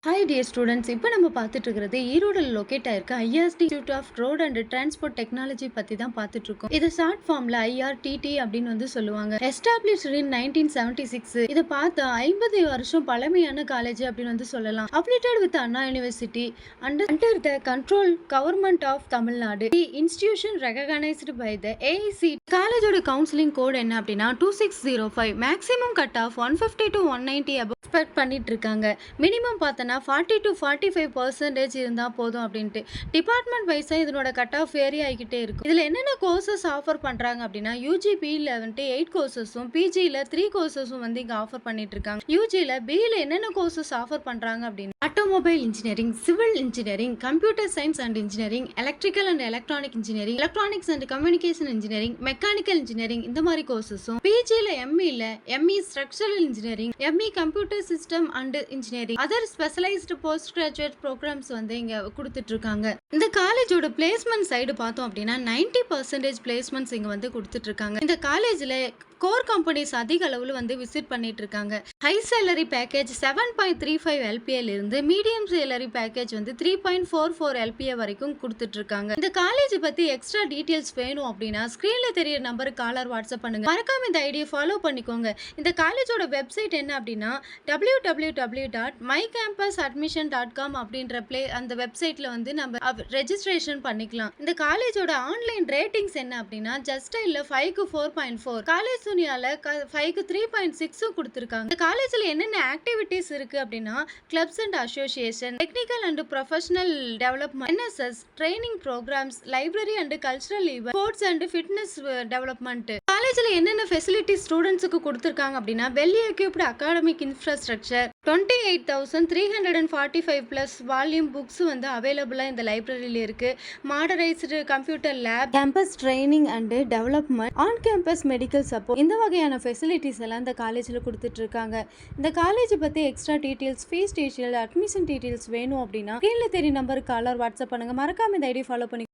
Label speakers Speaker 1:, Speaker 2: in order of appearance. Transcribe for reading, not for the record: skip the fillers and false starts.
Speaker 1: Hi dear students, இப்போ நம்ம பார்த்துட்டு இருக்கிறது ஈரோடில் லொக்கேட் ஆயிருக்க IRT institute of road and transport technology பற்றி தான் பார்த்துட்டு இருக்கோம். இது ஷார்ட் ஃபார்மில் ஐஆர்டிடி அப்படின்னு வந்து சொல்லுவாங்க. எஸ்டாப்ளிஷ்டு இன் 1976. இதை பார்த்தா 50 வருஷம் பழமையான காலேஜ் அப்படின்னு வந்து சொல்லலாம். Affiliated with Anna university under the control government of Tamil Nadu. The institution recognised by the AIC. காலேஜோட கவுன்சிலிங் கோட் என்ன அப்படின்னா 2605. Maximum cut off 150 to 190 above expect பண்ணிட்டு இருக்காங்க. மினிமம் பார்த்தனா 40 to 45% இருந்தால் போதும் அப்படின்ட்டு. டிபார்ட்மெண்ட் வைஸாக இதனோட கட் ஆஃப் வேரி ஆகிக்கிட்டே இருக்கும். இதில் என்னென்ன கோர்சஸ் ஆஃபர் பண்ணுறாங்க அப்படின்னா யூஜிபியில் வந்துட்டு 8 கோர்சஸும் பிஜியில் 3 கோர்சஸும் வந்து இங்கே ஆஃபர் பண்ணிட்டு இருக்காங்க. யூஜியில் பியில் என்னென்ன கோர்சஸ் ஆஃபர் பண்ணுறாங்க அப்படின்னா automobile engineering, civil engineering, computer science and engineering, electrical and electronic engineering, electronics and communication engineering, mechanical engineering இந்த மாதிரி கோர்சஸும், பிஜியில் எம்இல ME structural engineering, ME computer system and engineering, other specialised post graduate programmes வந்து இங்க கொடுத்துட்டு இருக்காங்க. இந்த காலேஜோட பிளேஸ்மெண்ட் சைடு பார்த்தோம் அப்படின்னா 90% பிளேஸ்மெண்ட்ஸ் இங்க வந்து கொடுத்துட்டு இருக்காங்க. இந்த காலேஜ்ல கோர் கம்பெனிஸ் அதிக அளவில் வந்து விசிட் பண்ணிட்டு இருக்காங்க. ஹை சேலரி பேக்கேஜ் 7.35 எல்பிஏல இருந்து மீடியம் சேலரி பேக்கேஜ் வந்து 3.44 எல்பிஏ வரைக்கும் கொடுத்துட்டு இருக்காங்க. இந்த காலேஜ் பத்தி எக்ஸ்ட்ரா டீடைல்ஸ் வேணும் அப்படின்னா ஸ்கிரீன்ல தெரியற நம்பருக்கு காலர் வாட்ஸ்அப் பண்ணுங்க. மறக்காம இந்த ஐடியை ஃபாலோ பண்ணிக்கோங்க. இந்த காலேஜோட வெப்சைட் என்ன அப்படின்னா www.mycampusadmission.com அப்படின்ற அந்த வெப்சைட்ல வந்து நம்ம ரெஜிஸ்ட்ரேஷன் பண்ணிக்கலாம். இந்த காலேஜோட ஆன்லைன் ரேட்டிங்ஸ் என்ன அப்படின்னா ஜஸ்ட் இல்ல 5க்கு 4.4, காலேஜ் துணியால 5க்கு 3.6 கொடுத்திருக்காங்க. இந்த காலேஜ்ல என்னென்ன ஆக்டிவிட்டீஸ் இருக்கு அப்படின்னா clubs and association, technical and professional development, NSS training programmes, library and cultural event, sports and fitness development. காலேஜ்ல என்னென்ன ஃபெசிலிட்டிஸ் ஸ்டூடெண்ட்ஸுக்கு கொடுத்திருக்காங்க அப்படின்னா well equipped academic infrastructure, 28,345 plus volume books வந்து அவைலபிளா இந்த லைப்ரரியில இருக்கு. Modernised computer lab, campus training and development, on campus medical support இந்த வகையான ஃபெசிலிட்டிஸ் எல்லாம் இந்த காலேஜில் கொடுத்துட்டு இருக்காங்க. இந்த காலேஜ் பற்றி extra details, fees detail, admission details வேணும் அப்படின்னா ஸ்க்ரீன்ல தெரிய நம்பருக்கு காலர் வாட்ஸ்அப் பண்ணுங்க. மறக்காம இந்த ஐடி ஃபாலோ பண்ணி